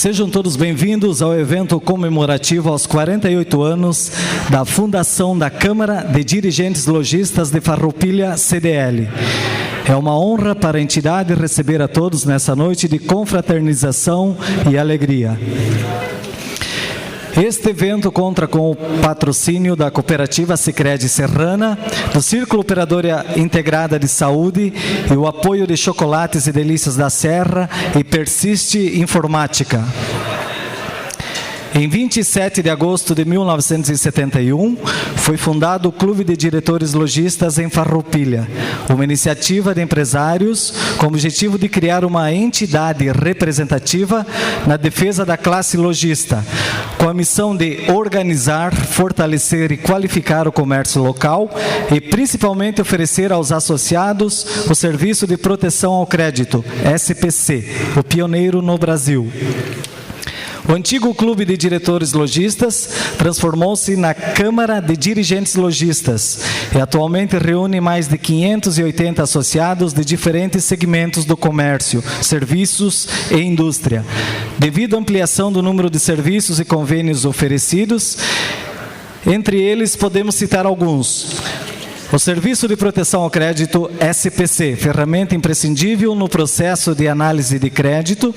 Sejam todos bem-vindos ao evento comemorativo aos 48 anos da Fundação da Câmara de Dirigentes Lojistas de Farroupilha, CDL. É uma honra para a entidade receber a todos nessa noite de confraternização e alegria. Este evento conta com o patrocínio da Cooperativa Sicredi Serrana, do Círculo Operadora Integrada de Saúde e o apoio de Chocolates e Delícias da Serra e Persiste Informática. Em 27 de agosto de 1971, foi fundado o Clube de Diretores Lojistas em Farroupilha, uma iniciativa de empresários com o objetivo de criar uma entidade representativa na defesa da classe lojista, com a missão de organizar, fortalecer e qualificar o comércio local e principalmente oferecer aos associados o Serviço de Proteção ao Crédito, SPC, o pioneiro no Brasil. O antigo Clube de Diretores Lojistas transformou-se na Câmara de Dirigentes Lojistas e atualmente reúne mais de 580 associados de diferentes segmentos do comércio, serviços e indústria. Devido à ampliação do número de serviços e convênios oferecidos, entre eles podemos citar alguns. O Serviço de Proteção ao Crédito SPC, ferramenta imprescindível no processo de análise de crédito,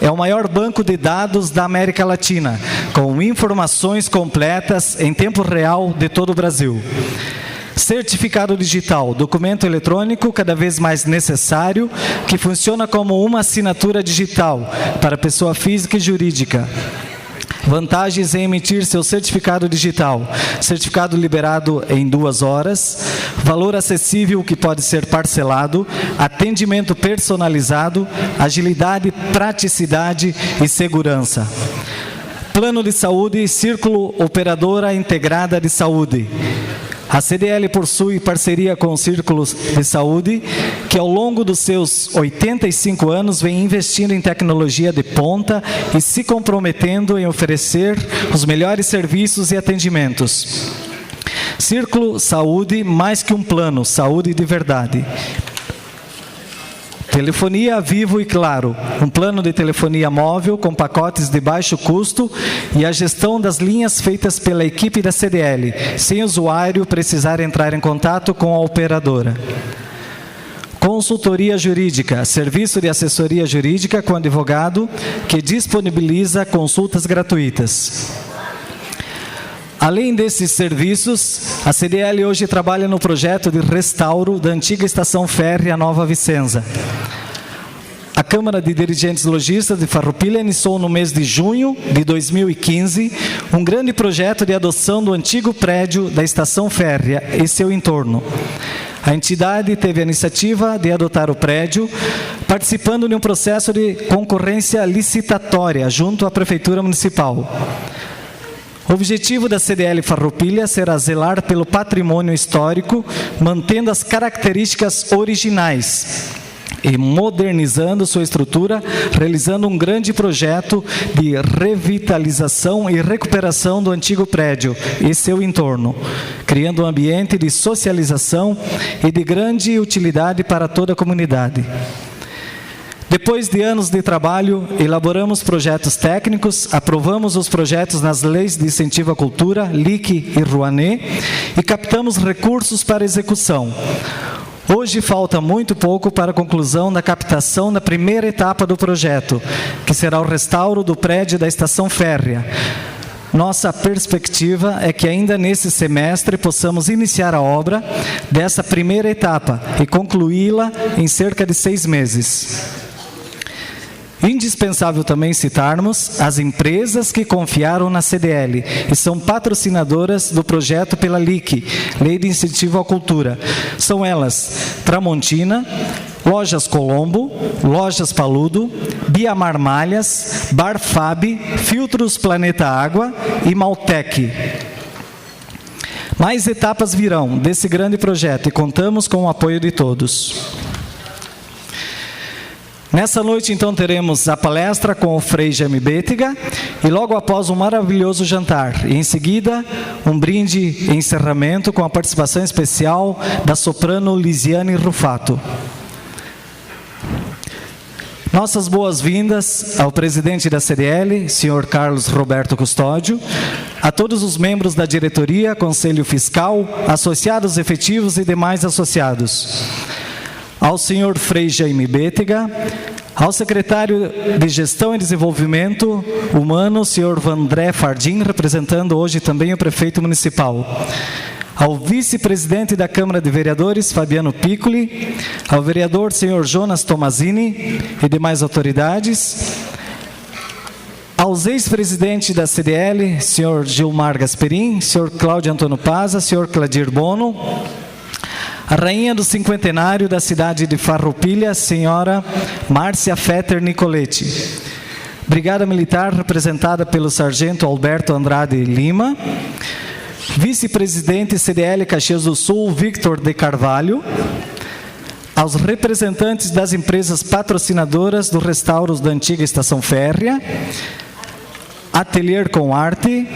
é o maior banco de dados da América Latina, com informações completas em tempo real de todo o Brasil. Certificado digital, documento eletrônico cada vez mais necessário, que funciona como uma assinatura digital para pessoa física e jurídica. Vantagens em emitir seu certificado digital. Certificado liberado em 2 horas, valor acessível que pode ser parcelado, atendimento personalizado, agilidade, praticidade e segurança. Plano de saúde, Círculo Operadora Integrada de Saúde. A CDL possui parceria com o Círculo de Saúde, que ao longo dos seus 85 anos vem investindo em tecnologia de ponta e se comprometendo em oferecer os melhores serviços e atendimentos. Círculo Saúde, mais que um plano, saúde de verdade. Telefonia Vivo e Claro, um plano de telefonia móvel com pacotes de baixo custo e a gestão das linhas feitas pela equipe da CDL, sem o usuário precisar entrar em contato com a operadora. Consultoria Jurídica, serviço de assessoria jurídica com advogado que disponibiliza consultas gratuitas. Além desses serviços, a CDL hoje trabalha no projeto de restauro da antiga estação férrea Nova Vicenza. A Câmara de Dirigentes Lojistas de Farroupilha iniciou no mês de junho de 2015 um grande projeto de adoção do antigo prédio da estação férrea e seu entorno. A entidade teve a iniciativa de adotar o prédio, participando de um processo de concorrência licitatória junto à Prefeitura Municipal. O objetivo da CDL Farroupilha será zelar pelo patrimônio histórico, mantendo as características originais e modernizando sua estrutura, realizando um grande projeto de revitalização e recuperação do antigo prédio e seu entorno, criando um ambiente de socialização e de grande utilidade para toda a comunidade. Depois de anos de trabalho, elaboramos projetos técnicos, aprovamos os projetos nas leis de incentivo à cultura, LIC e Rouanet, e captamos recursos para execução. Hoje falta muito pouco para a conclusão da captação da primeira etapa do projeto, que será o restauro do prédio da estação férrea. Nossa perspectiva é que ainda nesse semestre possamos iniciar a obra dessa primeira etapa e concluí-la em cerca de 6 meses. Indispensável também citarmos as empresas que confiaram na CDL e são patrocinadoras do projeto pela LIC, Lei de Incentivo à Cultura. São elas Tramontina, Lojas Colombo, Lojas Paludo, Biamar Malhas, Bar Fab, Filtros Planeta Água e Maltec. Mais etapas virão desse grande projeto e contamos com o apoio de todos. Nessa noite, então, teremos a palestra com o Frei Jaime Bétega e logo após um maravilhoso jantar. E em seguida, um brinde e encerramento com a participação especial da soprano Lisiane Rufato. Nossas boas-vindas ao presidente da CDL, senhor Carlos Roberto Custódio, a todos os membros da diretoria, conselho fiscal, associados efetivos e demais associados, ao senhor Frei Jaime Bétega, ao secretário de Gestão e Desenvolvimento Humano, senhor Vandré Fardim, representando hoje também o prefeito municipal, ao vice-presidente da Câmara de Vereadores, Fabiano Piccoli, ao vereador senhor Jonas Tomazini e demais autoridades, aos ex-presidentes da CDL, senhor Gilmar Gasperin, senhor Cláudio Antônio Paza, senhor Cladir Bono, a rainha do cinquentenário da cidade de Farroupilha, senhora Márcia Fetter Nicoletti, Brigada Militar representada pelo sargento Alberto Andrade Lima, vice-presidente CDL Caxias do Sul, Victor de Carvalho, aos representantes das empresas patrocinadoras dos restauros da antiga estação férrea, Atelier com Arte,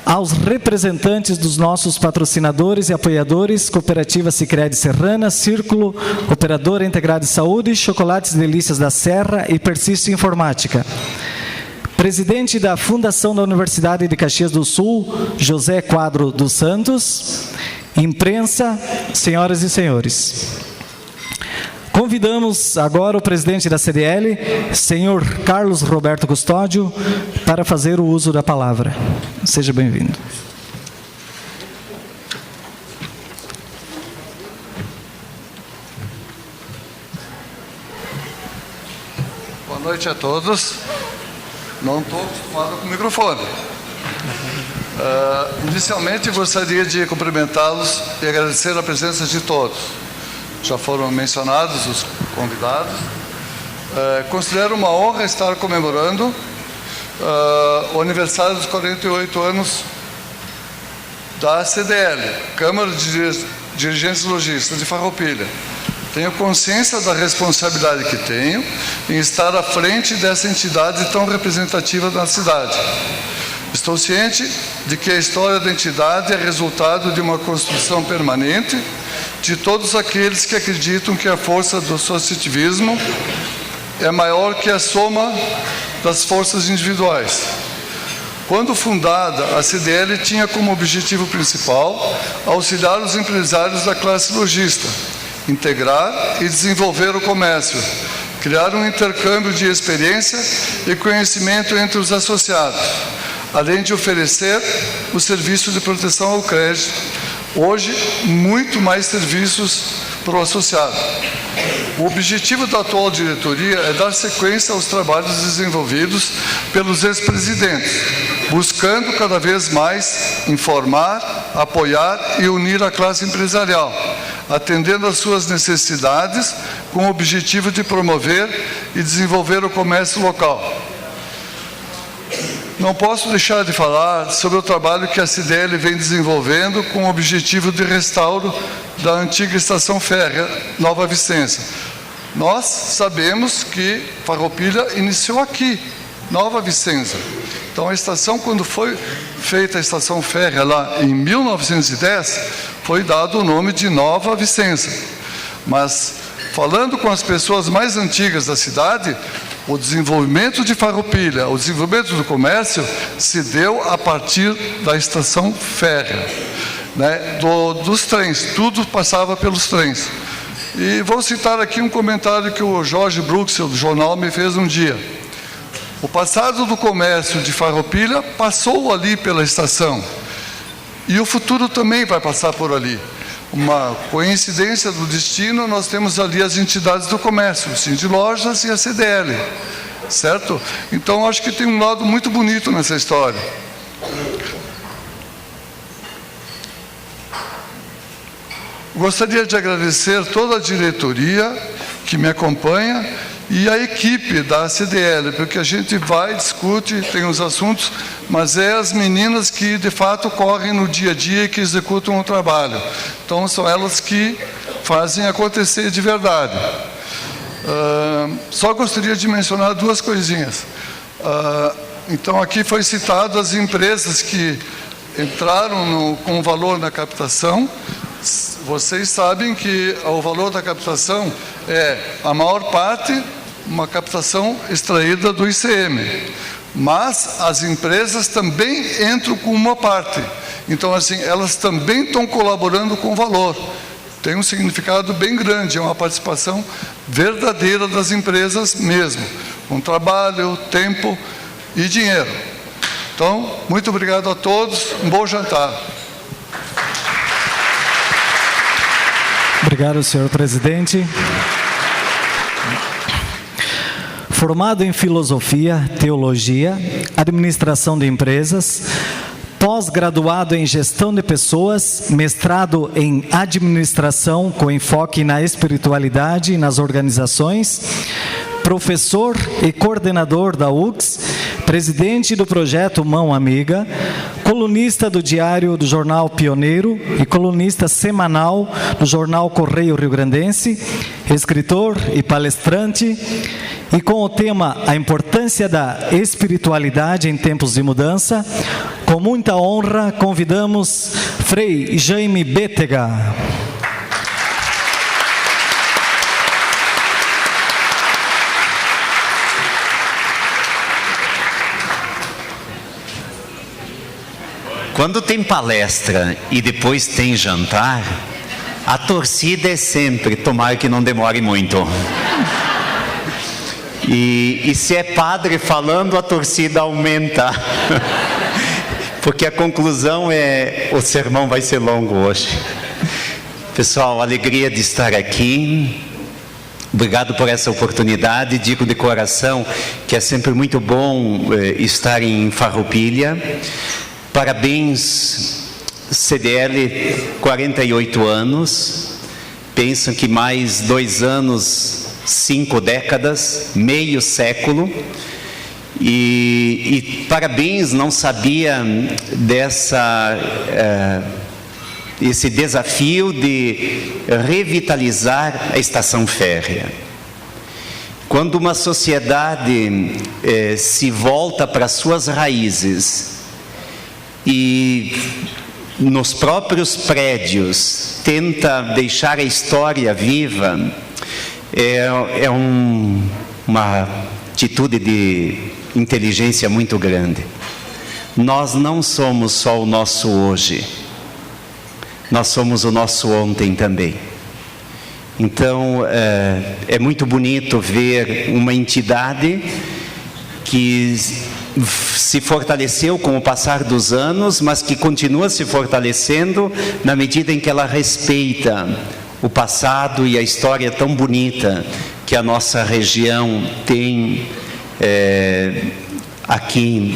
aos representantes dos nossos patrocinadores e apoiadores, Cooperativa Sicredi Serrana, Círculo Operadora Integrada de Saúde, Chocolates Delícias da Serra e Persiste Informática. Presidente da Fundação da Universidade de Caxias do Sul, José Quadro dos Santos, imprensa, senhoras e senhores. Convidamos agora o presidente da CDL, senhor Carlos Roberto Custódio, para fazer o uso da palavra. Seja bem-vindo. Boa noite a todos. Não estou acostumado com o microfone. Inicialmente, gostaria de cumprimentá-los e agradecer a presença de todos. Já foram mencionados os convidados. Considero uma honra estar comemorando o aniversário dos 48 anos da CDL, Câmara de Dirigentes Lojistas de Farroupilha. Tenho consciência da responsabilidade que tenho em estar à frente dessa entidade tão representativa da cidade. Estou ciente de que a história da entidade é resultado de uma construção permanente de todos aqueles que acreditam que a força do associativismo é maior que a soma das forças individuais. Quando fundada, a CDL tinha como objetivo principal auxiliar os empresários da classe lojista, integrar e desenvolver o comércio, criar um intercâmbio de experiência e conhecimento entre os associados, além de oferecer o serviço de proteção ao crédito, hoje muito mais serviços para o associado. O objetivo da atual diretoria é dar sequência aos trabalhos desenvolvidos pelos ex-presidentes, buscando cada vez mais informar, apoiar e unir a classe empresarial, atendendo às suas necessidades com o objetivo de promover e desenvolver o comércio local. Não posso deixar de falar sobre o trabalho que a CDL vem desenvolvendo com o objetivo de restauro da antiga estação férrea Nova Vicência. Nós sabemos que Farroupilha iniciou aqui, Nova Vicência. Então a estação, quando foi feita a estação férrea lá em 1910, foi dado o nome de Nova Vicência. Mas, falando com as pessoas mais antigas da cidade, o desenvolvimento de Farroupilha, o desenvolvimento do comércio, se deu a partir da estação férrea, né? Dos trens, tudo passava pelos trens. E vou citar aqui um comentário que o Jorge Bruxel, do jornal, me fez um dia. O passado do comércio de Farroupilha passou ali pela estação, e o futuro também vai passar por ali. Uma coincidência do destino, nós temos ali as entidades do comércio, o Cindy Lojas e a CDL, certo? Então, acho que tem um lado muito bonito nessa história. Gostaria de agradecer toda a diretoria que me acompanha e a equipe da CDL, porque a gente vai, discute, tem os assuntos, mas é as meninas que de fato correm no dia a dia e que executam o trabalho. Então são elas que fazem acontecer de verdade. Só gostaria de mencionar duas coisinhas. Então aqui foi citado as empresas que entraram com o valor na captação. Vocês sabem que o valor da captação é, a maior parte uma captação extraída do ICM, mas as empresas também entram com uma parte. Então, assim, elas também estão colaborando com valor. Tem um significado bem grande, é uma participação verdadeira das empresas mesmo, com trabalho, tempo e dinheiro. Então, muito obrigado a todos, um bom jantar. Obrigado, senhor presidente. Formado em filosofia, teologia, administração de empresas, pós-graduado em gestão de pessoas, mestrado em administração com enfoque na espiritualidade e nas organizações, professor e coordenador da UX, presidente do projeto Mão Amiga, colunista do Diário do Jornal Pioneiro e colunista semanal do Jornal Correio Rio-Grandense, escritor e palestrante, e com o tema A Importância da Espiritualidade em Tempos de Mudança, com muita honra convidamos Frei Jaime Bétega. Quando tem palestra e depois tem jantar, a torcida é sempre tomara que não demore muito. E se é padre falando, a torcida aumenta. Porque a conclusão é: o sermão vai ser longo hoje. Pessoal, alegria de estar aqui. Obrigado por essa oportunidade. Digo de coração que é sempre muito bom estar em Farroupilha. Parabéns, CDL, 48 anos. Pensam que mais 2 anos, 5 décadas, meio século. E parabéns, não sabia esse desafio de revitalizar a estação férrea. Quando uma sociedade se volta para suas raízes e nos próprios prédios tenta deixar a história viva, é uma atitude de inteligência muito grande. Nós não somos só o nosso hoje, nós somos o nosso ontem também. Então é muito bonito ver uma entidade que se fortaleceu com o passar dos anos, mas que continua se fortalecendo na medida em que ela respeita o passado e a história tão bonita que a nossa região tem aqui.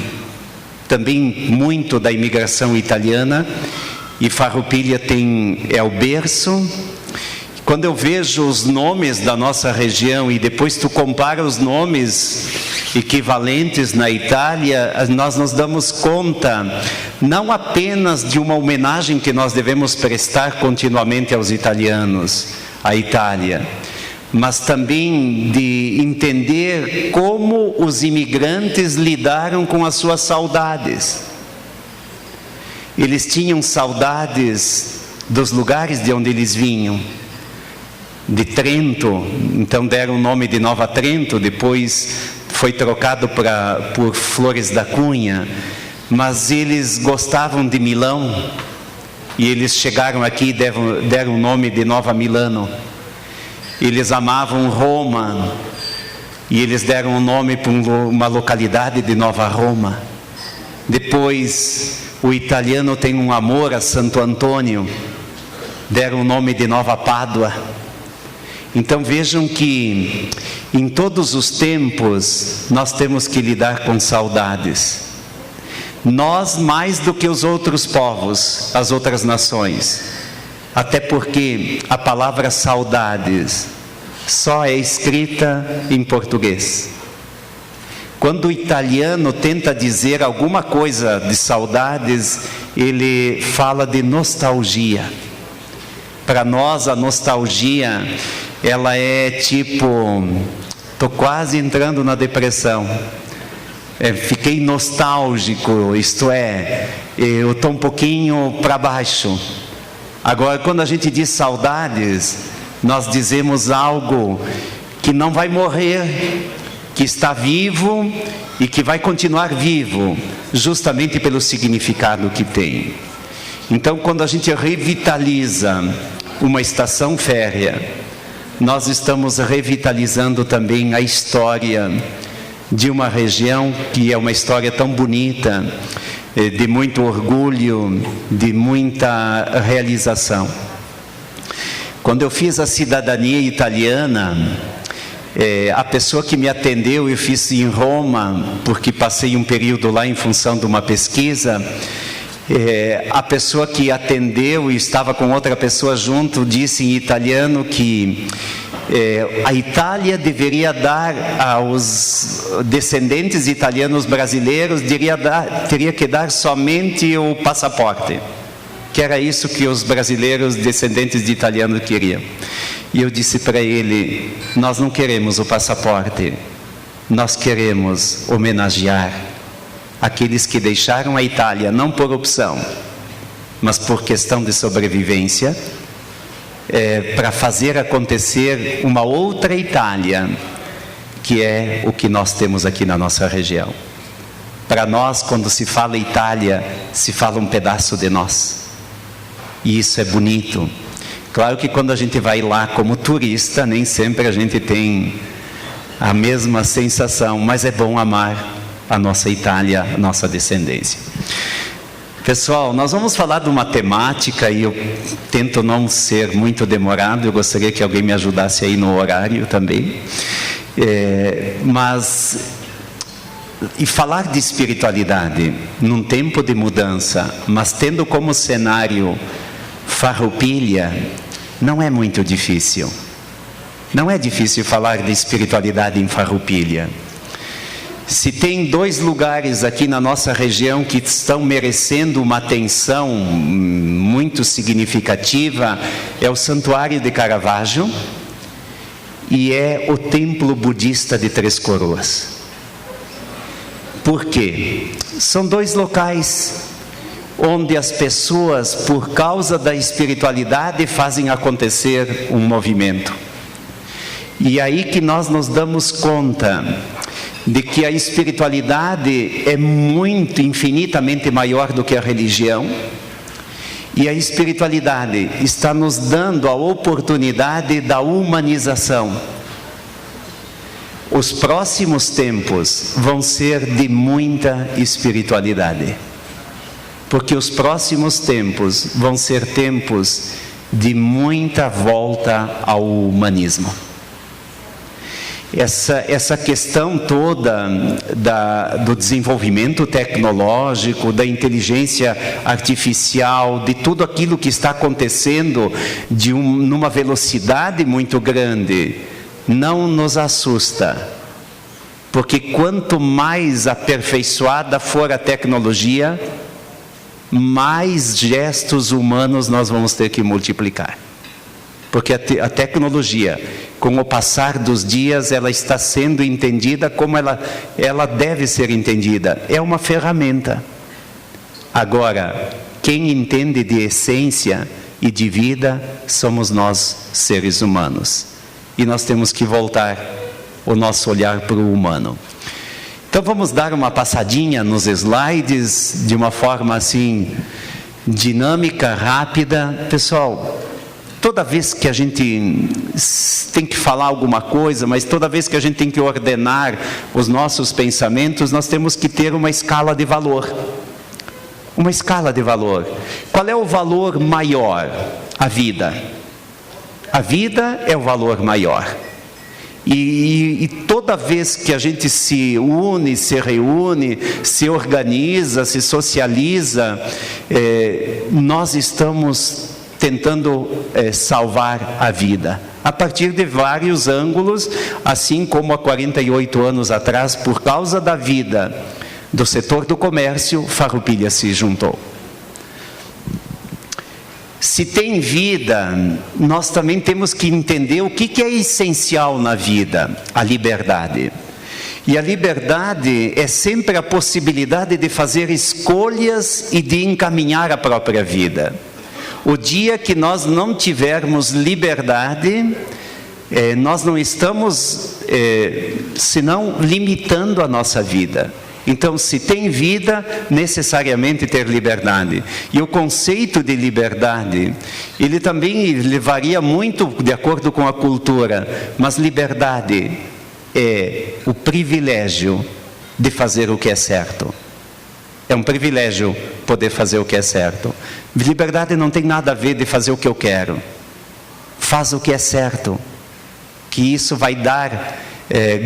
Também muito da imigração italiana, e Farroupilha é o berço. Quando eu vejo os nomes da nossa região e depois tu compara os nomes equivalentes na Itália, nós nos damos conta não apenas de uma homenagem que nós devemos prestar continuamente aos italianos, à Itália, mas também de entender como os imigrantes lidaram com as suas saudades. Eles tinham saudades dos lugares de onde eles vinham, de Trento, então deram o nome de Nova Trento, depois foi trocado por Flores da Cunha, mas eles gostavam de Milão, e eles chegaram aqui e deram o nome de Nova Milano. Eles amavam Roma, e eles deram o nome para uma localidade de Nova Roma. Depois, o italiano tem um amor a Santo Antônio, deram o nome de Nova Pádua. Então vejam que em todos os tempos nós temos que lidar com saudades. Nós mais do que os outros povos, as outras nações. Até porque a palavra saudades só é escrita em português. Quando o italiano tenta dizer alguma coisa de saudades, ele fala de nostalgia. Para nós a nostalgia, ela é tipo, estou quase entrando na depressão, fiquei nostálgico, isto é, eu estou um pouquinho para baixo. Agora, quando a gente diz saudades, nós dizemos algo que que não vai morrer, que está vivo e que vai continuar vivo, justamente pelo significado que tem. Então, quando a gente revitaliza uma estação férrea, nós estamos revitalizando também a história de uma região que é uma história tão bonita, de muito orgulho, de muita realização. Quando eu fiz a cidadania italiana, a pessoa que me atendeu, eu fiz em Roma, porque passei um período lá em função de uma pesquisa, a pessoa que atendeu e estava com outra pessoa junto, disse em italiano que a Itália deveria dar aos descendentes italianos brasileiros, teria que dar somente o passaporte, que era isso que os brasileiros descendentes de italianos queriam. E eu disse para ele: nós não queremos o passaporte, nós queremos homenagear aqueles que deixaram a Itália, não por opção, mas por questão de sobrevivência, para fazer acontecer uma outra Itália, que é o que nós temos aqui na nossa região. Para nós, quando se fala Itália, se fala um pedaço de nós, e isso é bonito. Claro que quando a gente vai lá como turista, nem sempre a gente tem a mesma sensação, mas é bom amar a nossa Itália, a nossa descendência. Pessoal, nós vamos falar de uma temática, e eu tento não ser muito demorado, eu gostaria que alguém me ajudasse aí no horário também. E falar de espiritualidade num tempo de mudança, mas tendo como cenário Farroupilha, não é muito difícil. Não é difícil falar de espiritualidade em Farroupilha. Se tem 2 lugares aqui na nossa região que estão merecendo uma atenção muito significativa, é o Santuário de Caravaggio e é o Templo Budista de Três Coroas. Por quê? São 2 locais onde as pessoas, por causa da espiritualidade, fazem acontecer um movimento. E aí que nós nos damos conta de que a espiritualidade é muito, infinitamente maior do que a religião, e a espiritualidade está nos dando a oportunidade da humanização. Os próximos tempos vão ser de muita espiritualidade, porque os próximos tempos vão ser tempos de muita volta ao humanismo. Essa questão toda do desenvolvimento tecnológico, da inteligência artificial, de tudo aquilo que está acontecendo numa velocidade muito grande, não nos assusta, porque quanto mais aperfeiçoada for a tecnologia, mais gestos humanos nós vamos ter que multiplicar. Porque a tecnologia, com o passar dos dias, ela está sendo entendida como ela deve ser entendida. É uma ferramenta. Agora, quem entende de essência e de vida somos nós, seres humanos. E nós temos que voltar o nosso olhar para o humano. Então vamos dar uma passadinha nos slides, de uma forma assim, dinâmica, rápida. Pessoal, toda vez que a gente tem que falar alguma coisa, mas toda vez que a gente tem que ordenar os nossos pensamentos, nós temos que ter uma escala de valor. Uma escala de valor. Qual é o valor maior? A vida. A vida é o valor maior. E toda vez que a gente se une, se reúne, se organiza, se socializa, nós estamos tentando salvar a vida, a partir de vários ângulos, assim como há 48 anos atrás, por causa da vida do setor do comércio, Farroupilha se juntou. Se tem vida, nós também temos que entender o que é essencial na vida: a liberdade. E a liberdade é sempre a possibilidade de fazer escolhas e de encaminhar a própria vida. O dia que nós não tivermos liberdade, nós não estamos, senão, limitando a nossa vida. Então, se tem vida, necessariamente ter liberdade. E o conceito de liberdade, ele também varia muito de acordo com a cultura, mas liberdade é o privilégio de fazer o que é certo. É um privilégio poder fazer o que é certo. Liberdade não tem nada a ver de fazer o que eu quero. Faz o que é certo, que isso vai dar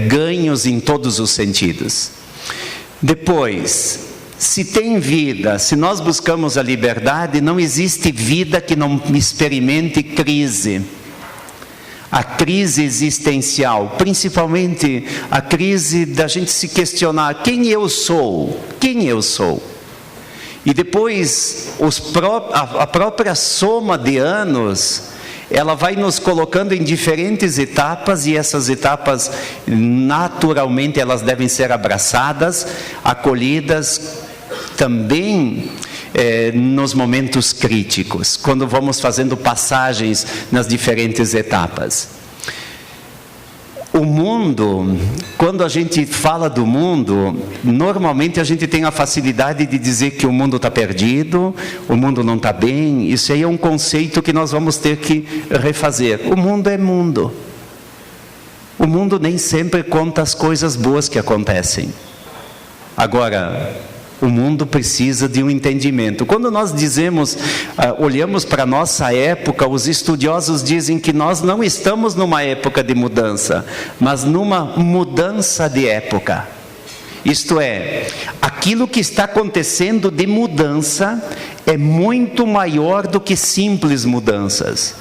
ganhos em todos os sentidos. Depois, se tem vida, se nós buscamos a liberdade, não existe vida que não experimente crise. A crise existencial, principalmente a crise da gente se questionar quem eu sou, quem eu sou. E depois, a própria soma de anos, ela vai nos colocando em diferentes etapas, e essas etapas, naturalmente, elas devem ser abraçadas, acolhidas, também nos momentos críticos, quando vamos fazendo passagens nas diferentes etapas. O mundo, quando a gente fala do mundo, normalmente a gente tem a facilidade de dizer que o mundo está perdido, o mundo não está bem. Isso aí é um conceito que nós vamos ter que refazer. O mundo é mundo. O mundo nem sempre conta as coisas boas que acontecem. Agora, o mundo precisa de um entendimento. Quando nós dizemos, olhamos para a nossa época, os estudiosos dizem que nós não estamos numa época de mudança, mas numa mudança de época. Isto é, aquilo que está acontecendo de mudança é muito maior do que simples mudanças.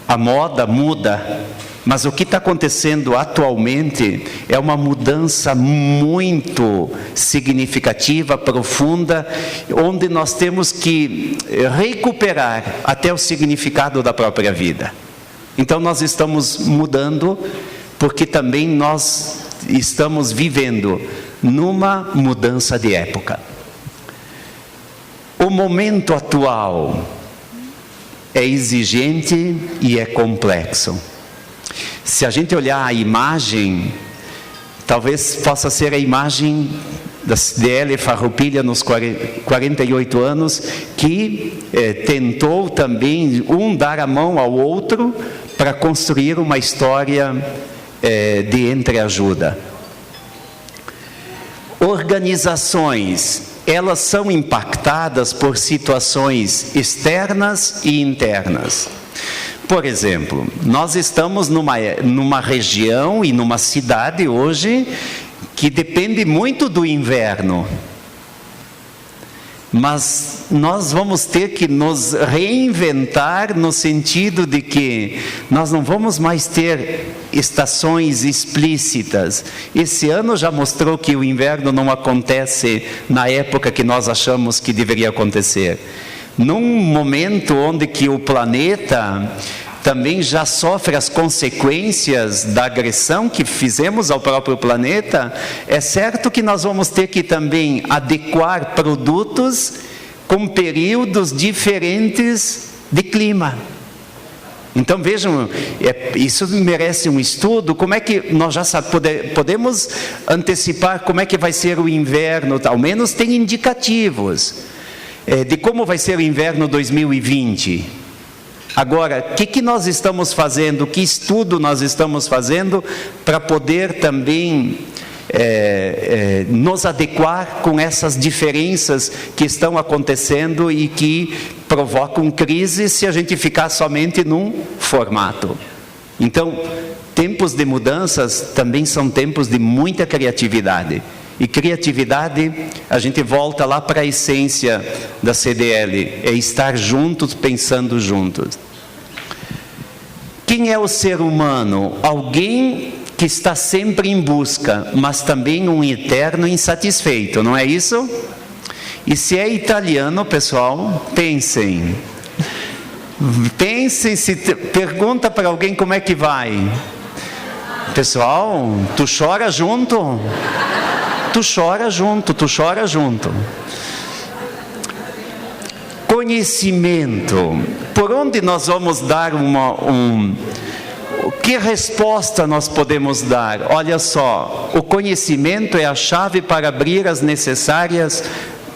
A moda muda, mas o que está acontecendo atualmente é uma mudança muito significativa, profunda, onde nós temos que recuperar até o significado da própria vida. Então nós estamos mudando, porque também nós estamos vivendo numa mudança de época. O momento atual é exigente e é complexo. Se a gente olhar a imagem, talvez possa ser a imagem da CDL Farroupilha nos 48 anos, que tentou também dar a mão ao outro para construir uma história de entreajuda. Organizações, elas são impactadas por situações externas e internas. Por exemplo, nós estamos numa região e numa cidade hoje que depende muito do inverno. Mas nós vamos ter que nos reinventar no sentido de que nós não vamos mais ter estações explícitas. Esse ano já mostrou que o inverno não acontece na época que nós achamos que deveria acontecer. Num momento onde que o planeta também já sofre as consequências da agressão que fizemos ao próprio planeta, é certo que nós vamos ter que também adequar produtos com períodos diferentes de clima. Então vejam, isso merece um estudo. Como é que nós já podemos antecipar como é que vai ser o inverno? Ao menos tem indicativos de como vai ser o inverno 2020. Agora, o que nós estamos fazendo, que estudo nós estamos fazendo para poder também nos adequar com essas diferenças que estão acontecendo e que provocam crise se a gente ficar somente num formato. Então, tempos de mudanças também são tempos de muita criatividade. E criatividade, a gente volta lá para a essência da CDL, é estar juntos, pensando juntos. Quem é o ser humano? Alguém que está sempre em busca, mas também um eterno insatisfeito, não é isso? E se é italiano, pessoal, pensem, pergunta para alguém como é que vai. Pessoal, tu chora junto? Tu chora junto. Conhecimento. Por onde nós vamos dar Que resposta nós podemos dar? Olha só, o conhecimento é a chave para abrir as necessárias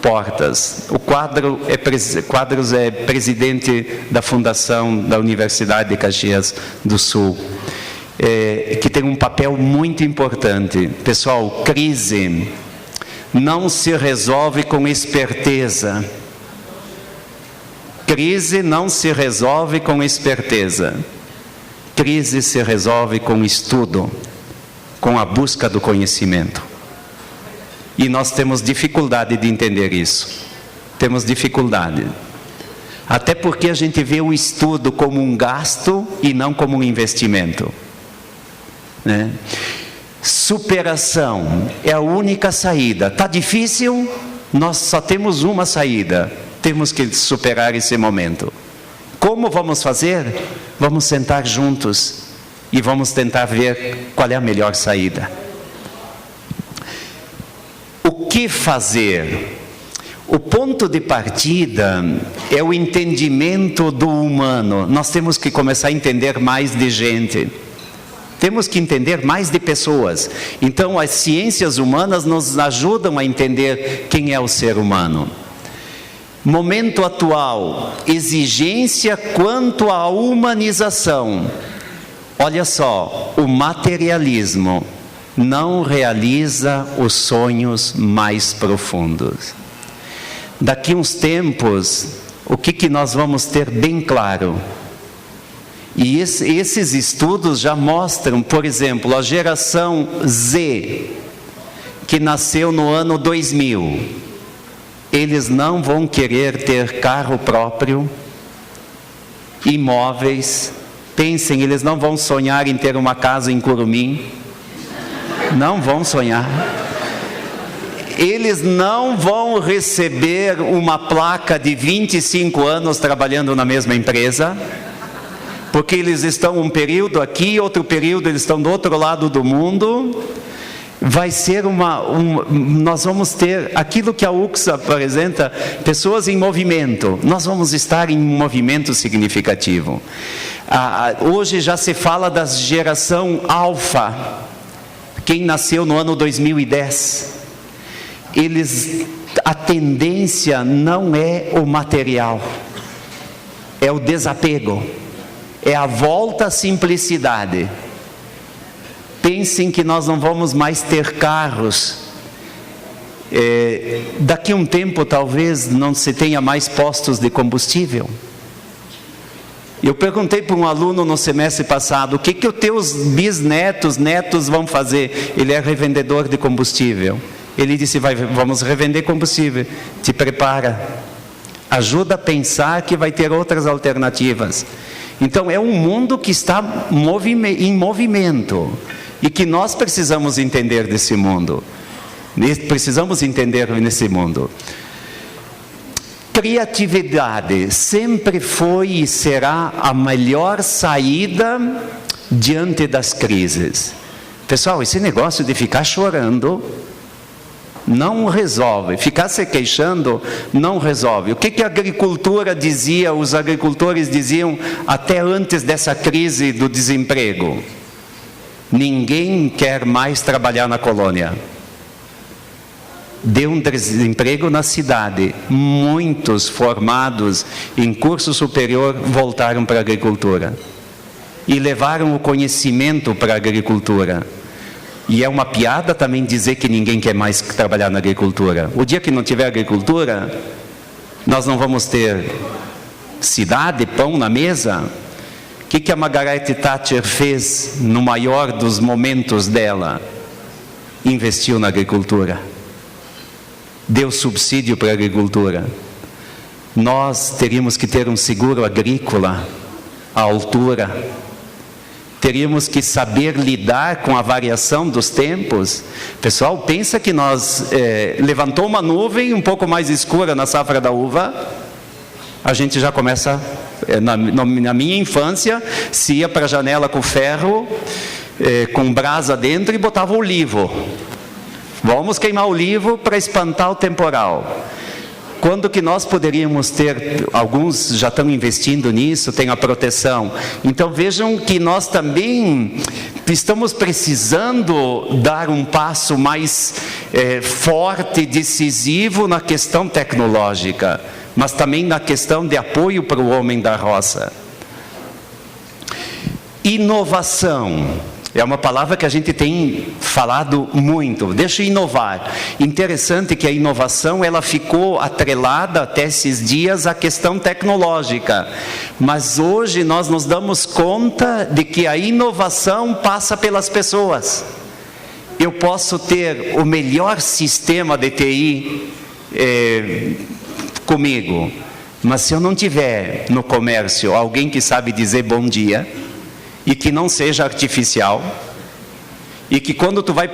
portas. O Quadros é presidente da fundação da Universidade de Caxias do Sul, que tem um papel muito importante. Pessoal, crise não se resolve com esperteza. Crise não se resolve com esperteza. Crise se resolve com estudo, com a busca do conhecimento. E nós temos dificuldade de entender isso. Temos dificuldade. Até porque a gente vê o estudo como um gasto e não como um investimento, né? Superação é a única saída. Está difícil? Nós só temos uma saída. Temos que superar esse momento. Como vamos fazer? Vamos sentar juntos e vamos tentar ver qual é a melhor saída. O que fazer? O ponto de partida é o entendimento do humano. Nós temos que começar a entender mais de gente. Temos que entender mais de pessoas. Então, as ciências humanas nos ajudam a entender quem é o ser humano. Momento atual, exigência quanto à humanização. Olha só, o materialismo não realiza os sonhos mais profundos. Daqui uns tempos, o que nós vamos ter bem claro? E esses estudos já mostram, por exemplo, a geração Z, que nasceu no ano 2000. Eles não vão querer ter carro próprio, imóveis. Pensem, eles não vão sonhar em ter uma casa em Curumim. Não vão sonhar. Eles não vão receber uma placa de 25 anos trabalhando na mesma empresa, porque eles estão um período aqui, outro período eles estão do outro lado do mundo. Vai ser nós vamos ter aquilo que a UX apresenta, pessoas em movimento. Nós vamos estar em um movimento significativo. Hoje já se fala da geração alfa, quem nasceu no ano 2010. A tendência não é o material, é o desapego, é a volta à simplicidade. Pensem que nós não vamos mais ter carros. Daqui a um tempo talvez não se tenha mais postos de combustível. Eu perguntei para um aluno no semestre passado, o que os teus bisnetos, netos vão fazer? Ele é revendedor de combustível. Ele disse, vamos revender combustível. Te prepara. Ajuda a pensar que vai ter outras alternativas. Então é um mundo que está em movimento. E que nós precisamos entender desse mundo. Precisamos entender nesse mundo. Criatividade sempre foi e será a melhor saída diante das crises. Pessoal, esse negócio de ficar chorando não resolve. Ficar se queixando não resolve. O que a agricultura dizia, os agricultores diziam até antes dessa crise do desemprego? Ninguém quer mais trabalhar na colônia. Deu um desemprego na cidade. Muitos formados em curso superior voltaram para a agricultura. E levaram o conhecimento para a agricultura. E é uma piada também dizer que ninguém quer mais trabalhar na agricultura. O dia que não tiver agricultura, nós não vamos ter cidade, pão na mesa. O que a Margaret Thatcher fez no maior dos momentos dela? Investiu na agricultura. Deu subsídio para a agricultura. Nós teríamos que ter um seguro agrícola à altura. Teríamos que saber lidar com a variação dos tempos. Pessoal, pensa que nós levantou uma nuvem um pouco mais escura na safra da uva, a gente já começa, na minha infância, se ia para a janela com ferro, com brasa dentro e botava olivo. Vamos queimar olivo para espantar o temporal. Quando que nós poderíamos ter, alguns já estão investindo nisso, tem a proteção. Então vejam que nós também estamos precisando dar um passo mais forte, decisivo na questão tecnológica, mas também na questão de apoio para o homem da roça. Inovação. É uma palavra que a gente tem falado muito. Deixa eu inovar. Interessante que a inovação ela ficou atrelada até esses dias à questão tecnológica. Mas hoje nós nos damos conta de que a inovação passa pelas pessoas. Eu posso ter o melhor sistema de TI comigo, mas se eu não tiver no comércio alguém que sabe dizer bom dia, e que não seja artificial, e que quando tu vai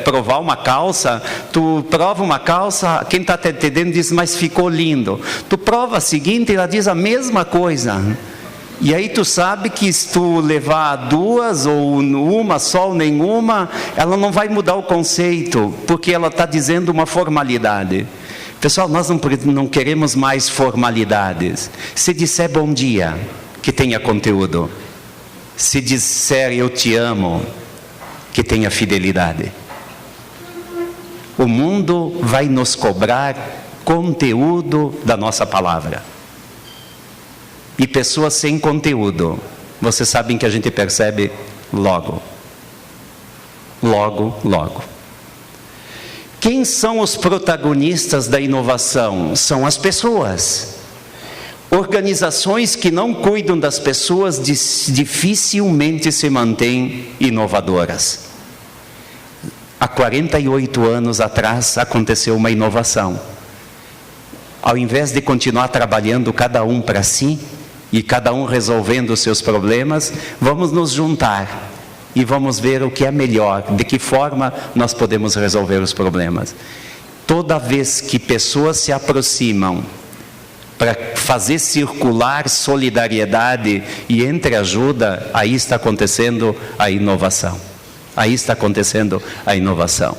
provar uma calça, tu prova uma calça, quem está te entendendo diz, mas ficou lindo. Tu prova a seguinte e ela diz a mesma coisa. E aí tu sabe que se tu levar duas, ou uma só, ou nenhuma, ela não vai mudar o conceito, porque ela está dizendo uma formalidade. Pessoal, nós não queremos mais formalidades. Se disser bom dia, que tenha conteúdo. Se disser eu te amo, que tenha fidelidade. O mundo vai nos cobrar conteúdo da nossa palavra. E pessoas sem conteúdo, vocês sabem que a gente percebe logo. Logo, logo. Quem são os protagonistas da inovação? São as pessoas. Organizações que não cuidam das pessoas dificilmente se mantêm inovadoras. Há 48 anos atrás aconteceu uma inovação. Ao invés de continuar trabalhando cada um para si, e cada um resolvendo os seus problemas, vamos nos juntar e vamos ver o que é melhor, de que forma nós podemos resolver os problemas. Toda vez que pessoas se aproximam para fazer circular solidariedade e entreajuda, aí está acontecendo a inovação. Aí está acontecendo a inovação.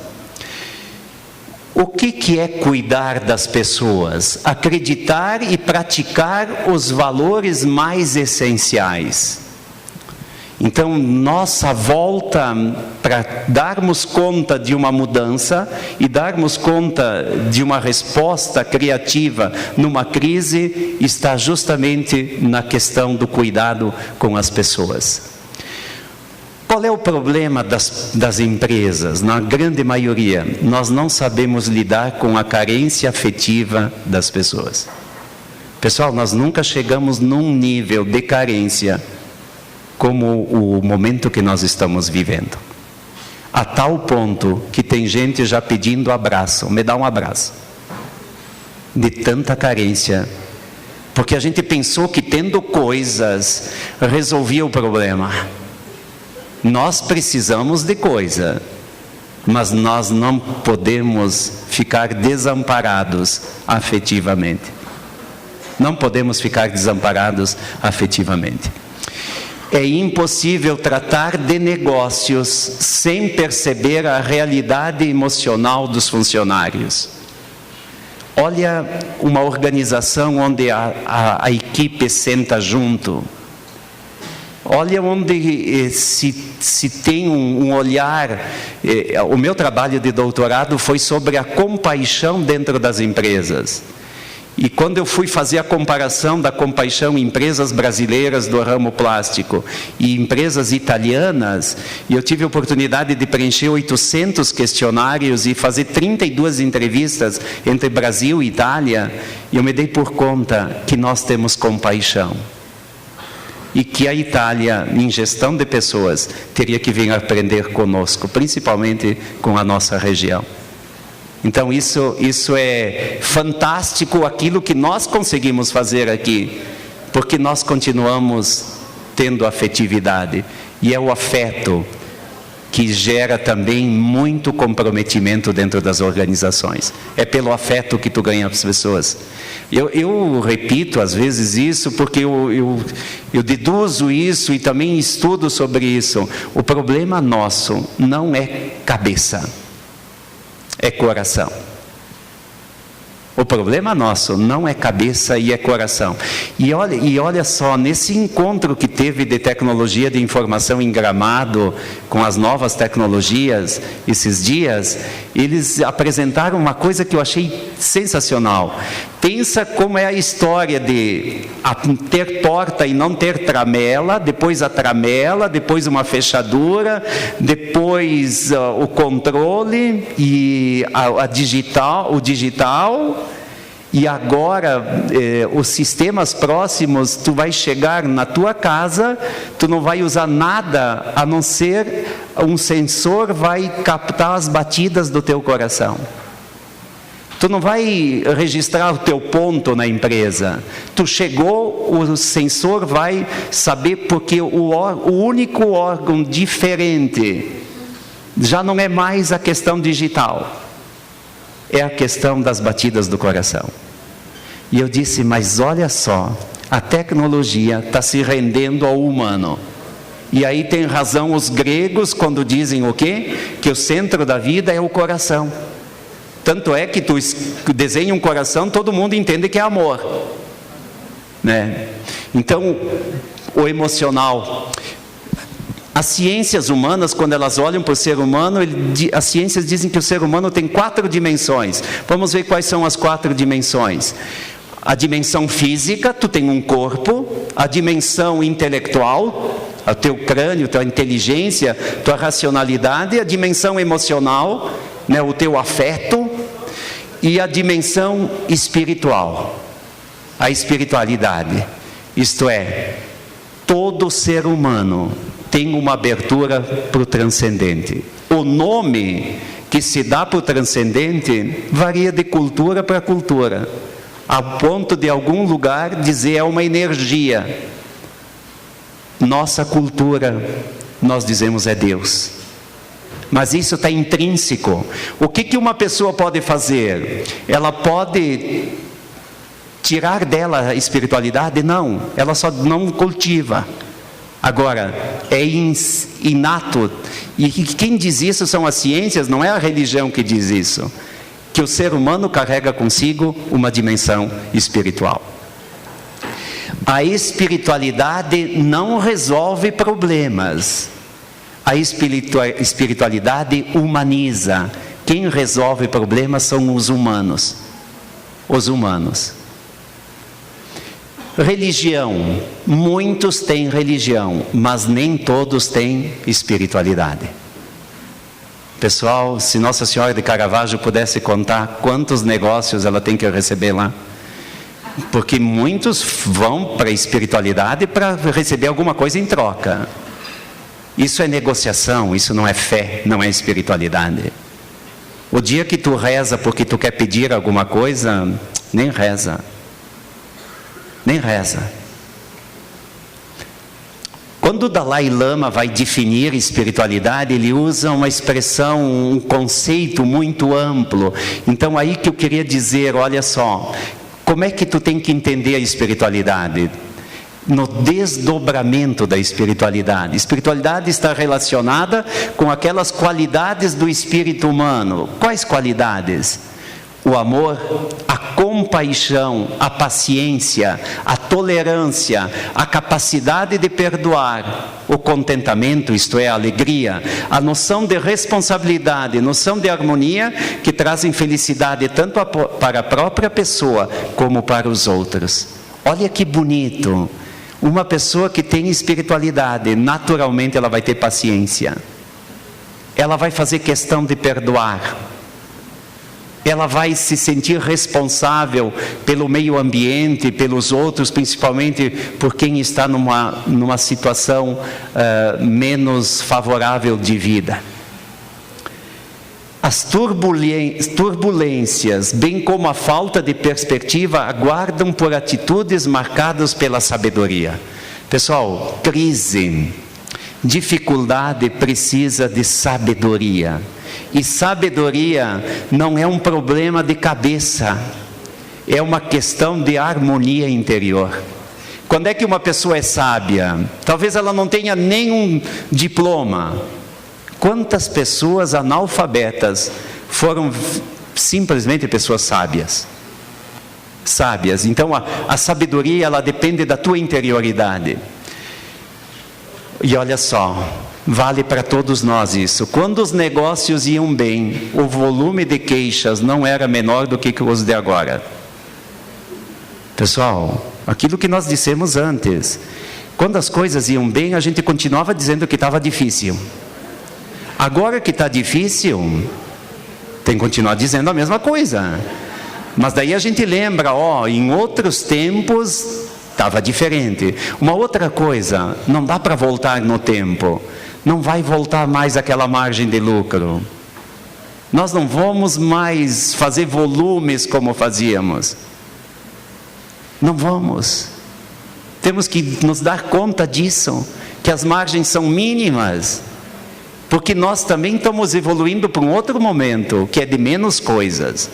O que é cuidar das pessoas? Acreditar e praticar os valores mais essenciais. Então, nossa volta para darmos conta de uma mudança e darmos conta de uma resposta criativa numa crise está justamente na questão do cuidado com as pessoas. Qual é o problema das empresas? Na grande maioria, nós não sabemos lidar com a carência afetiva das pessoas. Pessoal, nós nunca chegamos num nível de carência como o momento que nós estamos vivendo. A tal ponto que tem gente já pedindo abraço, me dá um abraço. De tanta carência. Porque a gente pensou que tendo coisas resolvia o problema. Nós precisamos de coisa, mas nós não podemos ficar desamparados afetivamente. Não podemos ficar desamparados afetivamente. É impossível tratar de negócios sem perceber a realidade emocional dos funcionários. Olha uma organização onde a equipe senta junto. Olha onde se tem um olhar. O meu trabalho de doutorado foi sobre a compaixão dentro das empresas. E quando eu fui fazer a comparação da compaixão em empresas brasileiras do ramo plástico e empresas italianas, eu tive a oportunidade de preencher 800 questionários e fazer 32 entrevistas entre Brasil e Itália, e eu me dei por conta que nós temos compaixão. E que a Itália, em gestão de pessoas, teria que vir aprender conosco, principalmente com a nossa região. Então isso é fantástico, aquilo que nós conseguimos fazer aqui, porque nós continuamos tendo afetividade, e é o afeto que gera também muito comprometimento dentro das organizações. É pelo afeto que tu ganha as pessoas. Eu repito às vezes isso, porque eu deduzo isso e também estudo sobre isso. O problema nosso não é cabeça, é coração. O problema nosso não é cabeça e é coração. E olha só, nesse encontro que teve de tecnologia de informação em Gramado, com as novas tecnologias, esses dias, eles apresentaram uma coisa que eu achei sensacional. Pensa como é a história de ter porta e não ter tramela, depois a tramela, depois uma fechadura, depois o controle e o digital. E agora, os sistemas próximos, tu vai chegar na tua casa, tu não vai usar nada, a não ser um sensor vai captar as batidas do teu coração. Tu não vai registrar o teu ponto na empresa. Tu chegou, o sensor vai saber, porque o único órgão diferente já não é mais a questão digital. É a questão das batidas do coração. E eu disse, mas olha só, a tecnologia está se rendendo ao humano. E aí tem razão os gregos quando dizem o quê? Que o centro da vida é o coração. Tanto é que tu desenha um coração, todo mundo entende que é amor, né? Então, o emocional. As ciências humanas, quando elas olham para o ser humano, as ciências dizem que o ser humano tem 4 dimensões. Vamos ver quais são as 4 dimensões. A dimensão física, tu tem um corpo. A dimensão intelectual, o teu crânio, tua inteligência, tua racionalidade. A dimensão emocional, né, o teu afeto. E a dimensão espiritual, a espiritualidade. Isto é, todo ser humano tem uma abertura para o transcendente. O nome que se dá para o transcendente varia de cultura para cultura, a ponto de algum lugar dizer é uma energia. Nossa cultura, nós dizemos é Deus. Mas isso está intrínseco. O que uma pessoa pode fazer? Ela pode tirar dela a espiritualidade? Não, ela só não cultiva. Agora, é inato, e quem diz isso são as ciências, não é a religião que diz isso, que o ser humano carrega consigo uma dimensão espiritual. A espiritualidade não resolve problemas, a espiritualidade humaniza. Quem resolve problemas são os humanos. Os humanos. Religião, muitos têm religião, mas nem todos têm espiritualidade. Pessoal, se Nossa Senhora de Caravaggio pudesse contar quantos negócios ela tem que receber lá, porque muitos vão para a espiritualidade para receber alguma coisa em troca. Isso é negociação, isso não é fé, não é espiritualidade. O dia que tu reza porque tu quer pedir alguma coisa, nem reza. Nem reza. Quando o Dalai Lama vai definir espiritualidade, ele usa uma expressão, um conceito muito amplo. Então aí que eu queria dizer, olha só, como é que tu tem que entender a espiritualidade? No desdobramento da espiritualidade. Espiritualidade está relacionada com aquelas qualidades do espírito humano. Quais qualidades? O amor, a compaixão, a paciência, a tolerância, a capacidade de perdoar, o contentamento, isto é, a alegria, a noção de responsabilidade, noção de harmonia, que trazem felicidade tanto para a própria pessoa como para os outros. Olha que bonito! Uma pessoa que tem espiritualidade, naturalmente ela vai ter paciência. Ela vai fazer questão de perdoar. Ela vai se sentir responsável pelo meio ambiente, pelos outros, principalmente por quem está numa situação menos favorável de vida. As turbulências, bem como a falta de perspectiva, aguardam por atitudes marcadas pela sabedoria. Pessoal, crise, dificuldade precisa de sabedoria. E sabedoria não é um problema de cabeça, é uma questão de harmonia interior. Quando é que uma pessoa é sábia? Talvez ela não tenha nenhum diploma. Quantas pessoas analfabetas foram simplesmente pessoas sábias? sábias. Então a sabedoria, ela depende da tua interioridade. E olha só, vale para todos nós isso. Quando os negócios iam bem, o volume de queixas não era menor do que os de agora. Pessoal, aquilo que nós dissemos antes, quando as coisas iam bem, a gente continuava dizendo que estava difícil. Agora que está difícil, tem que continuar dizendo a mesma coisa. Mas daí a gente lembra, em outros tempos estava diferente. Uma outra coisa, não dá para voltar no tempo. Não vai voltar mais aquela margem de lucro. Nós não vamos mais fazer volumes como fazíamos. Não vamos. Temos que nos dar conta disso, que as margens são mínimas, porque nós também estamos evoluindo para um outro momento, que é de menos coisas.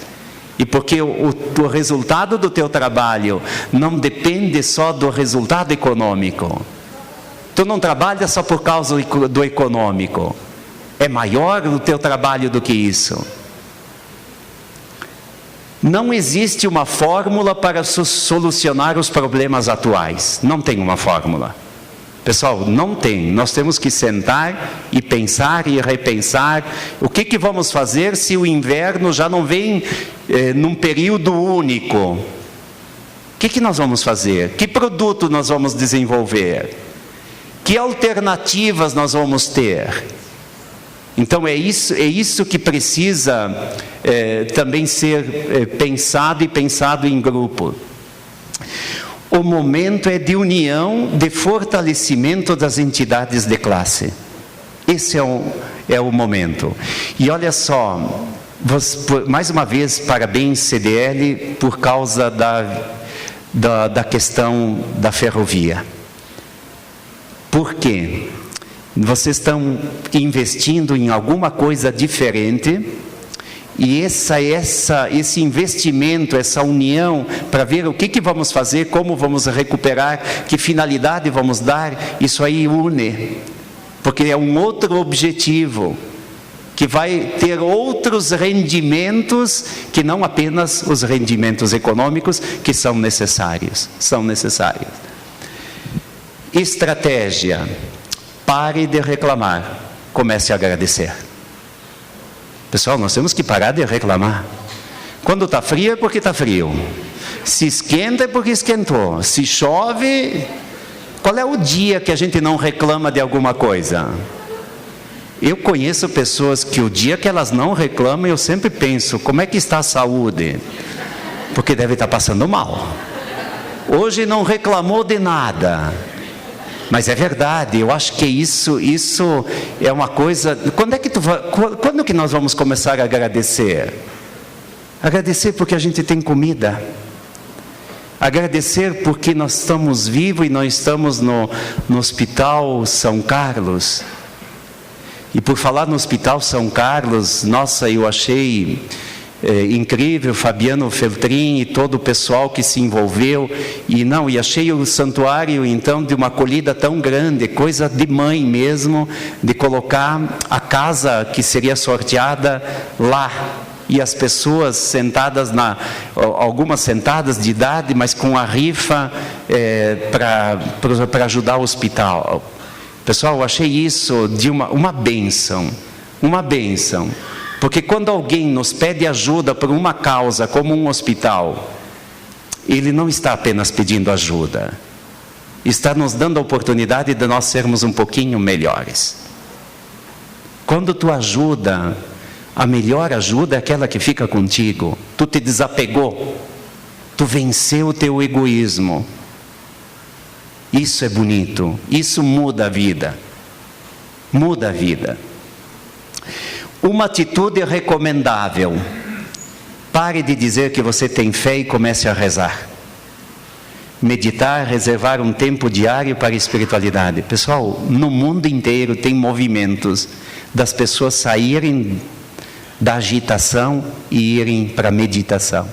E porque o resultado do teu trabalho não depende só do resultado econômico. Tu não trabalha só por causa do econômico. É maior o teu trabalho do que isso. Não existe uma fórmula para solucionar os problemas atuais. Não tem uma fórmula. Pessoal, não tem. Nós temos que sentar e pensar e repensar. O que vamos fazer se o inverno já não vem num período único? O que nós vamos fazer? Que produto nós vamos desenvolver? Que alternativas nós vamos ter? Então é isso que precisa também ser pensado e pensado em grupo. O momento é de união, de fortalecimento das entidades de classe. Esse é o momento. E olha só, mais uma vez, parabéns CDL por causa da questão da ferrovia. Por quê? Vocês estão investindo em alguma coisa diferente, e esse investimento, essa união, para ver o que vamos fazer, como vamos recuperar, que finalidade vamos dar, isso aí une, porque é um outro objetivo, que vai ter outros rendimentos, que não apenas os rendimentos econômicos, que são necessários. Estratégia: pare de reclamar, comece a agradecer. Pessoal, nós temos que parar de reclamar. Quando está frio é porque está frio. Se esquenta é porque esquentou. Se chove, qual é o dia que a gente não reclama de alguma coisa? Eu conheço pessoas que o dia que elas não reclamam, eu sempre penso, como é que está a saúde? Porque deve estar passando mal. Hoje não reclamou de nada. Mas é verdade, eu acho que isso é uma coisa... Quando que nós vamos começar a agradecer? Agradecer porque a gente tem comida. Agradecer porque nós estamos vivos e nós estamos no Hospital São Carlos. E por falar no Hospital São Carlos, nossa, eu achei... incrível, Fabiano Feltrin e todo o pessoal que se envolveu, e achei o santuário então de uma acolhida tão grande, coisa de mãe mesmo, de colocar a casa que seria sorteada lá, e as pessoas sentadas, algumas sentadas de idade, mas com a rifa para ajudar o hospital. Pessoal, eu achei isso de uma bênção, porque quando alguém nos pede ajuda por uma causa como um hospital, ele não está apenas pedindo ajuda, está nos dando a oportunidade de nós sermos um pouquinho melhores. Quando tu ajuda, a melhor ajuda é aquela que fica contigo. Tu te desapegou, tu venceu o teu egoísmo. Isso é bonito, isso muda a vida. Uma atitude recomendável: pare de dizer que você tem fé e comece a rezar. Meditar, reservar um tempo diário para a espiritualidade. Pessoal, no mundo inteiro tem movimentos das pessoas saírem da agitação e irem para a meditação.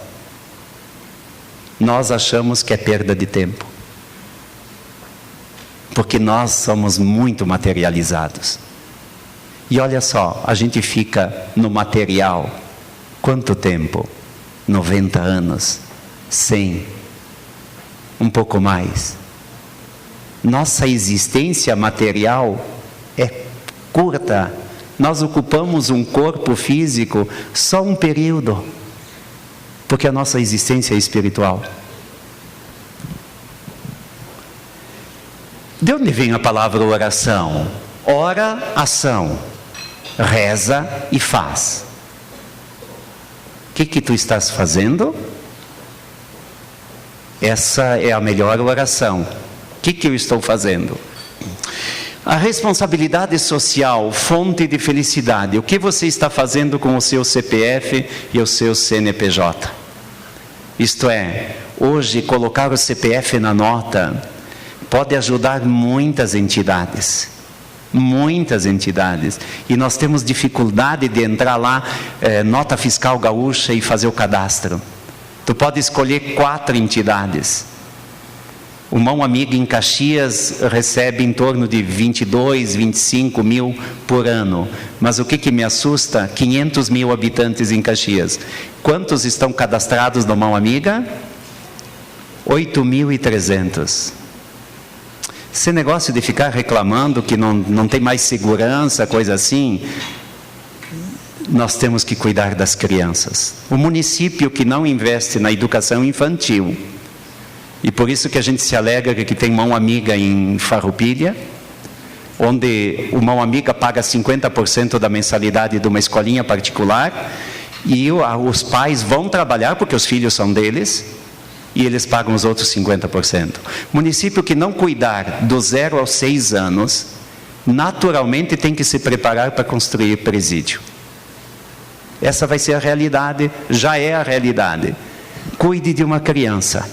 Nós achamos que é perda de tempo, porque nós somos muito materializados. E olha só, a gente fica no material, quanto tempo? 90 anos. 100, um pouco mais. Nossa existência material é curta. Nós ocupamos um corpo físico só um período, porque a nossa existência é espiritual. De onde vem a palavra oração? Ora, ação. Reza e faz. O que tu estás fazendo? Essa é a melhor oração. O que eu estou fazendo? A responsabilidade social, fonte de felicidade. O que você está fazendo com o seu CPF e o seu CNPJ? Isto é, hoje colocar o CPF na nota pode ajudar muitas entidades. Muitas entidades. E nós temos dificuldade de entrar lá, nota fiscal gaúcha, e fazer o cadastro. Tu pode escolher 4 entidades. O Mão Amiga em Caxias recebe em torno de 22, 25 mil por ano. Mas o que me assusta? 500 mil habitantes em Caxias. Quantos estão cadastrados no Mão Amiga? 8.300. Esse negócio de ficar reclamando que não tem mais segurança, coisa assim, nós temos que cuidar das crianças. O município que não investe na educação infantil, e por isso que a gente se alegra que tem Mão Amiga em Farroupilha, onde o Mão Amiga paga 50% da mensalidade de uma escolinha particular, e os pais vão trabalhar porque os filhos são deles, e eles pagam os outros 50%. Município que não cuidar do 0 aos 6 anos, naturalmente tem que se preparar para construir presídio. Essa vai ser a realidade, já é a realidade. Cuide de uma criança.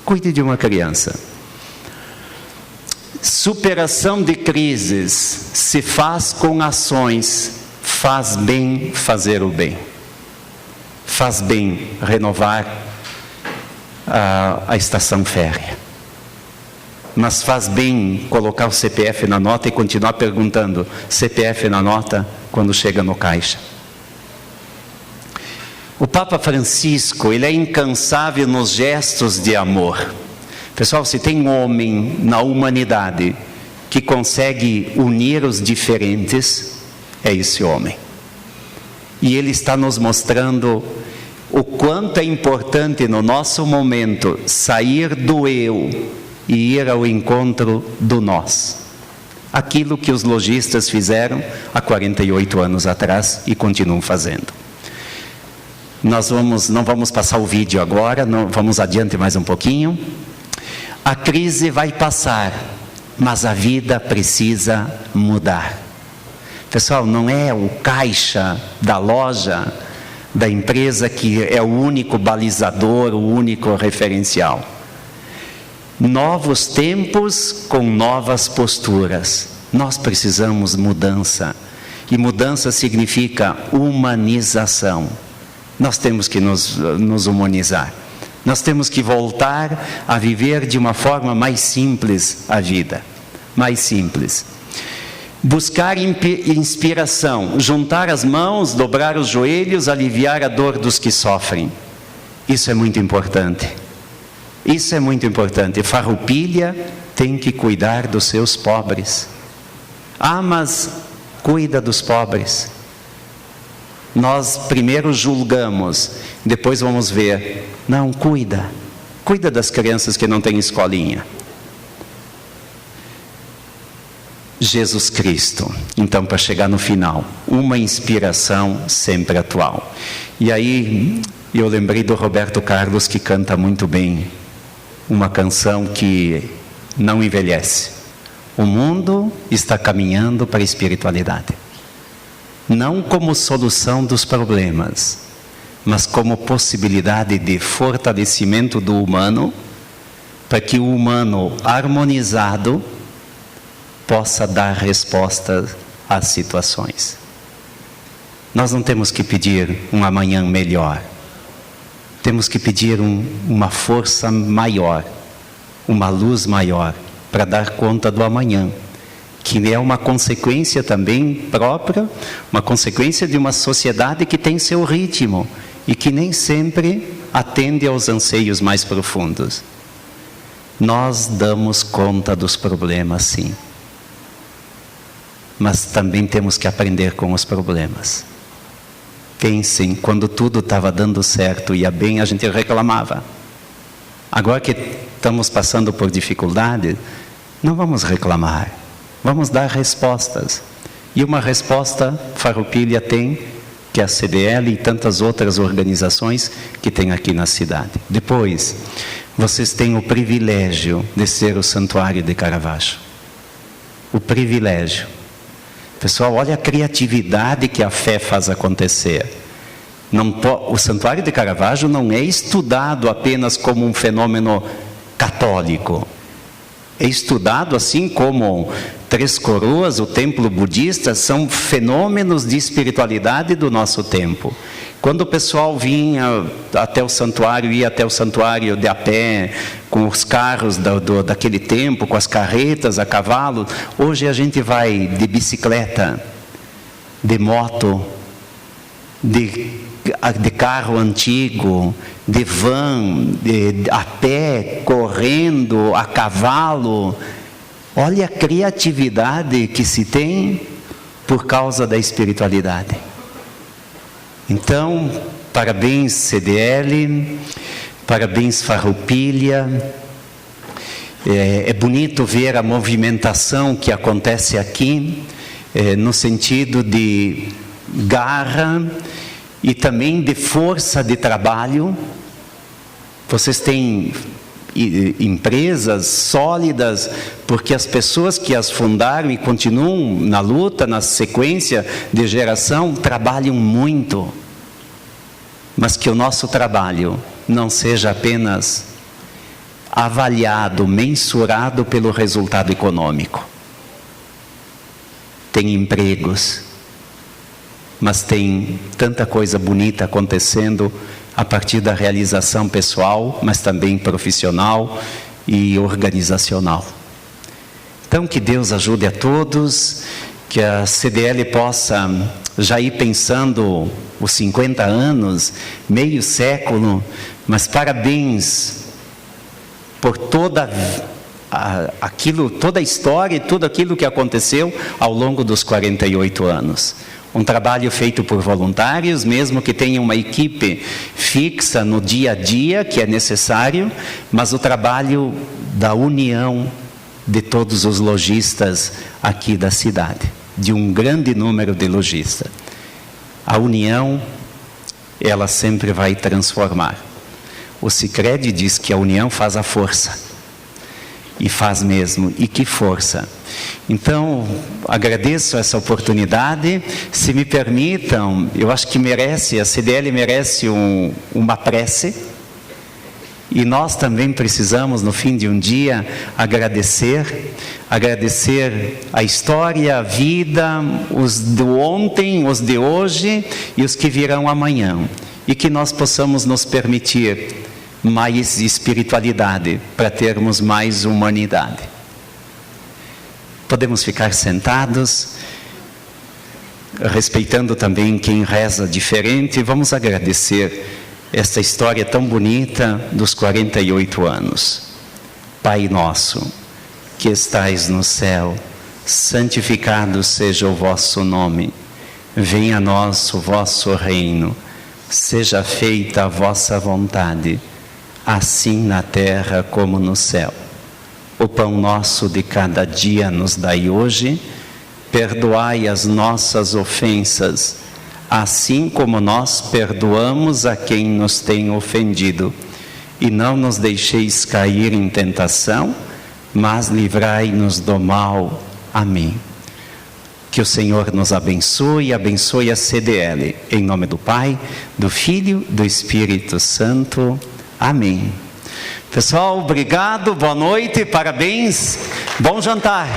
Cuide de uma criança. Superação de crises se faz com ações. Faz bem fazer o bem. Faz bem renovar a estação férrea. Mas faz bem colocar o CPF na nota e continuar perguntando CPF na nota quando chega no caixa. O Papa Francisco, ele é incansável nos gestos de amor. Pessoal, se tem um homem na humanidade que consegue unir os diferentes, é esse homem. E ele está nos mostrando o quanto é importante no nosso momento sair do eu e ir ao encontro do nós. Aquilo que os lojistas fizeram há 48 anos atrás e continuam fazendo. Não vamos passar o vídeo agora, vamos adiante mais um pouquinho. A crise vai passar, mas a vida precisa mudar. Pessoal, não é o caixa da loja, da empresa que é o único balizador, o único referencial. Novos tempos com novas posturas. Nós precisamos mudança. E mudança significa humanização. Nós temos que nos humanizar. Nós temos que voltar a viver de uma forma mais simples a vida. Mais simples. Buscar inspiração, juntar as mãos, dobrar os joelhos, aliviar a dor dos que sofrem. Isso é muito importante. Isso é muito importante. Farroupilha tem que cuidar dos seus pobres. Ah, mas cuida dos pobres. Nós primeiro julgamos, depois vamos ver. Não, cuida. Cuida das crianças que não têm escolinha. Jesus Cristo. Então, para chegar no final, uma inspiração sempre atual. E aí, eu lembrei do Roberto Carlos, que canta muito bem uma canção que não envelhece. O mundo está caminhando para a espiritualidade. Não como solução dos problemas, mas como possibilidade de fortalecimento do humano, para que o humano harmonizado possa dar resposta às situações. Nós não temos que pedir um amanhã melhor. Temos que pedir uma força maior, uma luz maior, para dar conta do amanhã, que é uma consequência também própria, uma consequência de uma sociedade que tem seu ritmo e que nem sempre atende aos anseios mais profundos. Nós damos conta dos problemas, sim. Mas também temos que aprender com os problemas. Pensem, quando tudo estava dando certo, ia bem, a gente reclamava. Agora que estamos passando por dificuldade, não vamos reclamar, vamos dar respostas. E uma resposta Farroupilha tem, que é a CDL e tantas outras organizações que tem aqui na cidade. Depois, vocês têm o privilégio de ser o Santuário de Caravaggio. O privilégio. Pessoal, olha a criatividade que a fé faz acontecer. O Santuário de Caravaggio não é estudado apenas como um fenômeno católico. É estudado assim como Três Coroas, o templo budista, são fenômenos de espiritualidade do nosso tempo. Quando o pessoal vinha até o santuário, ia até o santuário de a pé, com os carros daquele tempo, com as carretas a cavalo, hoje a gente vai de bicicleta, de moto, de carro antigo, de van, a pé, correndo, a cavalo. Olha a criatividade que se tem por causa da espiritualidade. Então, parabéns CDL, parabéns Farroupilha. É bonito ver a movimentação que acontece aqui, no sentido de garra e também de força de trabalho. Vocês têm empresas sólidas, porque as pessoas que as fundaram e continuam na luta, na sequência de geração, trabalham muito. Mas que o nosso trabalho não seja apenas avaliado, mensurado pelo resultado econômico. Tem empregos, mas tem tanta coisa bonita acontecendo a partir da realização pessoal, mas também profissional e organizacional. Então, que Deus ajude a todos, que a CDL possa já ir pensando os 50 anos, meio século, mas parabéns por toda a história e tudo aquilo que aconteceu ao longo dos 48 anos. Um trabalho feito por voluntários, mesmo que tenha uma equipe fixa no dia a dia, que é necessário, mas o trabalho da união de todos os lojistas aqui da cidade, de um grande número de lojistas. A união, ela sempre vai transformar. O Sicredi diz que a união faz a força. E faz mesmo, e que força. Então, agradeço essa oportunidade. Se me permitam, eu acho que a CDL merece uma prece. E nós também precisamos, no fim de um dia, agradecer a história, a vida, os de ontem, os de hoje e os que virão amanhã. E que nós possamos nos permitir mais espiritualidade, para termos mais humanidade. Podemos ficar sentados, respeitando também quem reza diferente. Vamos agradecer esta história tão bonita dos 48 anos. Pai nosso, que estais no céu, santificado seja o vosso nome. Venha a nós o vosso reino. Seja feita a vossa vontade, assim na terra como no céu. O pão nosso de cada dia nos dai hoje. Perdoai as nossas ofensas, assim como nós perdoamos a quem nos tem ofendido. E não nos deixeis cair em tentação, mas livrai-nos do mal. Amém. Que o Senhor nos abençoe e abençoe a CDL. Em nome do Pai, do Filho, do Espírito Santo. Amém. Pessoal, obrigado, boa noite, parabéns, bom jantar.